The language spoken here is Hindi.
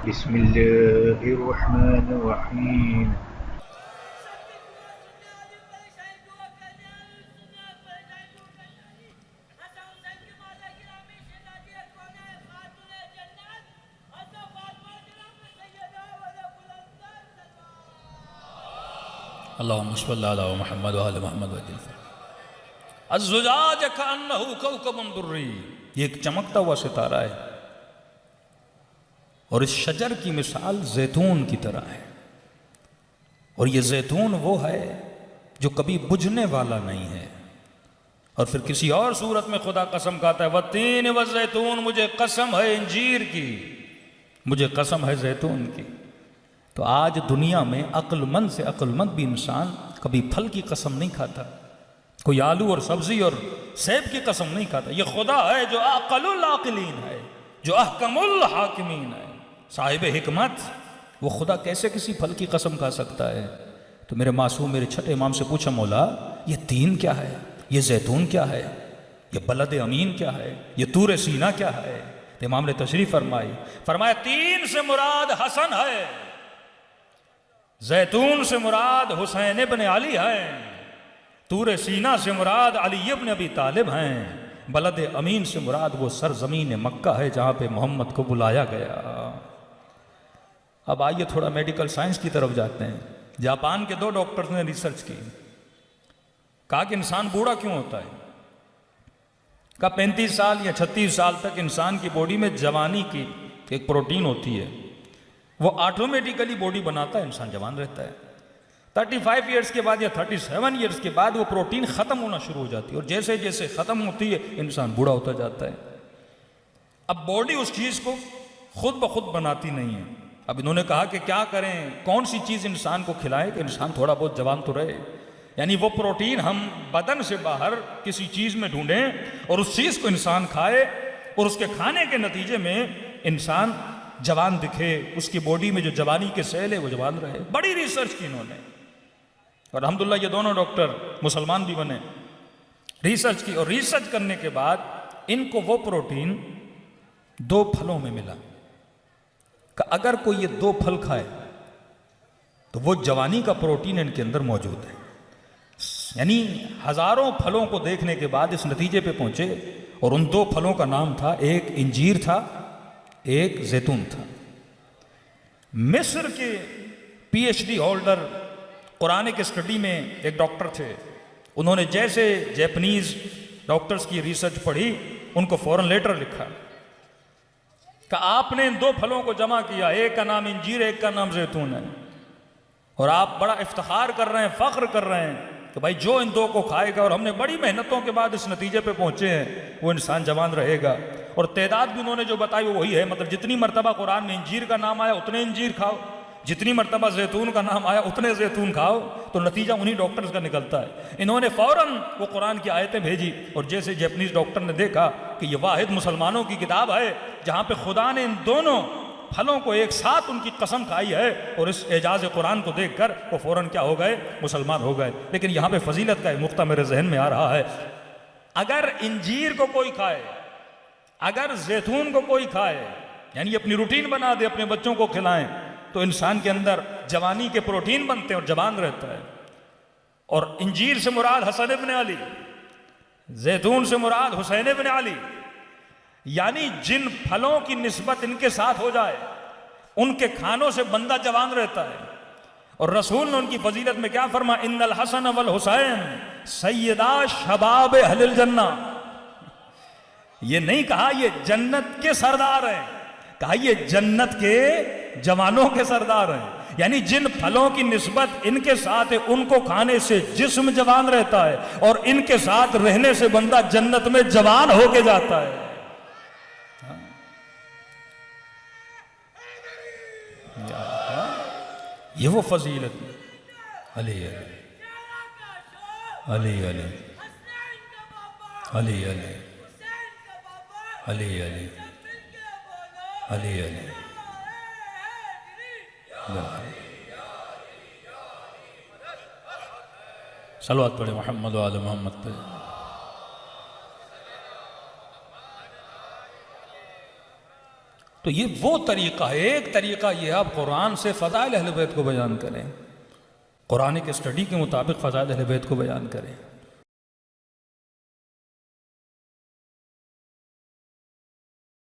बिस्मिल्लाहिर्रहमानिर्रहीम। अल्लाहुम्मा सल्लि अला मुहम्मद व आले मुहम्मद अज़्ज़ुजाज कअन्नहु कौकबुन दुर्री। ये एक चमकता हुआ सितारा है और इस शजर की मिसाल जैतून की तरह है। और ये जैतून वो है जो कभी बुझने वाला नहीं है। और फिर किसी और सूरत में खुदा कसम खाता है, वत्तीन व जैतून, मुझे कसम है इंजीर की, मुझे कसम है जैतून की। तो आज दुनिया में अक्लमंद से अक्लमंद भी इंसान कभी फल की कसम नहीं खाता, कोई आलू और सब्जी और सेब की कसम नहीं खाता। ये खुदा है जो अक़लुल आक़िलीन है, जो अहकमुल हाकिमीन है, साहिब हिकमत। वो खुदा कैसे किसी फल की कसम खा सकता है? तो मेरे मासूम मेरे छठे इमाम से पूछा, मौला ये तीन क्या है, ये जैतून क्या है, ये बलद अमीन क्या है, ये तूर सीना क्या है? तो इमाम ने तशरीफ फरमाया तीन से मुराद हसन है, जैतून से मुराद हुसैन इब्न अली है, तूर सीना से मुराद अली इब्न अबी तालिब हैं, बलद अमीन से मुराद वो सरजमीन मक्का है जहां पे मोहम्मद को बुलाया गया। अब आइए थोड़ा मेडिकल साइंस की तरफ जाते हैं। जापान के दो डॉक्टर्स ने रिसर्च की, कहा कि इंसान बूढ़ा क्यों होता है। कहा 35 साल या 36 साल तक इंसान की बॉडी में जवानी की एक प्रोटीन होती है, वो ऑटोमेटिकली बॉडी बनाता है, इंसान जवान रहता है। 35 ईयर्स के बाद या 37 ईयर्स के बाद वो प्रोटीन खत्म होना शुरू हो जाती है, और जैसे जैसे खत्म होती है इंसान बूढ़ा होता जाता है। अब बॉडी उस चीज को खुद ब खुद बनाती नहीं है। अब इन्होंने कहा कि क्या करें, कौन सी चीज इंसान को खिलाएं कि इंसान थोड़ा बहुत जवान तो रहे। यानी वो प्रोटीन हम बदन से बाहर किसी चीज में ढूंढें और उस चीज को इंसान खाए, और उसके खाने के नतीजे में इंसान जवान दिखे, उसकी बॉडी में जो जवानी के सेल है वो जवान रहे। बड़ी रिसर्च की इन्होंने, और अल्हम्दुलिल्लाह ये दोनों डॉक्टर मुसलमान भी बने। रिसर्च की, और रिसर्च करने के बाद इनको वो प्रोटीन 2 फलों में मिला कि अगर कोई ये 2 फल खाए तो वो जवानी का प्रोटीन इनके अंदर मौजूद है। यानी हजारों फलों को देखने के बाद इस नतीजे पे पहुंचे, और उन 2 फलों का नाम था, एक इंजीर था, एक जैतून था। मिस्र के पीएचडी होल्डर कुरान की स्टडी में एक डॉक्टर थे, उन्होंने जैसे जापानीज डॉक्टर्स की रिसर्च पढ़ी, उनको फौरन लेटर लिखा कि आपने इन 2 फलों को जमा किया, एक का नाम इंजीर, एक का नाम जैतून है, और आप बड़ा इफ्तिखार कर रहे हैं, फख्र कर रहे हैं कि भाई जो इन 2 को खाएगा, और हमने बड़ी मेहनतों के बाद इस नतीजे पे पहुंचे हैं, वो इंसान जवान रहेगा। और तादाद भी उन्होंने जो बताई वो वही है, मतलब जितनी मरतबा कुरान में इंजीर का नाम आया उतने इंजीर खाओ, जितनी मरतबा जैतून का नाम आया उतने जैतून खाओ, तो नतीजा उन्हीं डॉक्टर्स का निकलता है। इन्होंने फौरन वो कुरान की आयतें भेजी, और जैसे जापानीज डॉक्टर ने देखा कि ये वाहिद मुसलमानों की किताब है जहाँ पे खुदा ने इन दोनों फलों को एक साथ उनकी कसम खाई है, और इस एजाज कुरान को देखकर वो फौरन क्या हो गए, मुसलमान हो गए। लेकिन यहाँ पे फजीलत का एक नुक्ता मेरे जहन में आ रहा है, अगर इंजीर को कोई खाए, अगर जैतून को कोई खाए, यानी अपनी रूटीन बना दे, अपने बच्चों को खिलाएं, तो इंसान के अंदर जवानी के प्रोटीन बनते हैं और जवान रहता है। और इंजीर से मुराद हसन इब्न अली, जैतून से मुराद हुसैन इब्न अली, यानी जिन फलों की निस्बत इनके साथ हो जाए उनके खानों से बंदा जवान रहता है। और रसूल ने उनकी फजीलत में क्या फरमा, इन्नल हसन वल हुसैन सैयदा शबाब अहलिल जन्ना। ये नहीं कहा ये जन्नत के सरदार हैं, कहा ये जन्नत के जवानों के सरदार हैं। यानी जिन फलों की निस्बत इनके साथ है उनको खाने से जिस्म जवान रहता है, और इनके साथ रहने से बंदा जन्नत में जवान होके जाता है। ये वो फजीलत अली अली अली अली अली अली अली अली अली अली सलवात पढ़े मोहम्मद वाले मोहम्मद पे। तो ये वो तरीका है, एक तरीका ये आप कुरान से फ़ज़ाइल अहले बैत को बयान करें, कुरान के स्टडी के मुताबिक फ़ज़ाइल अहले बैत को बयान करें।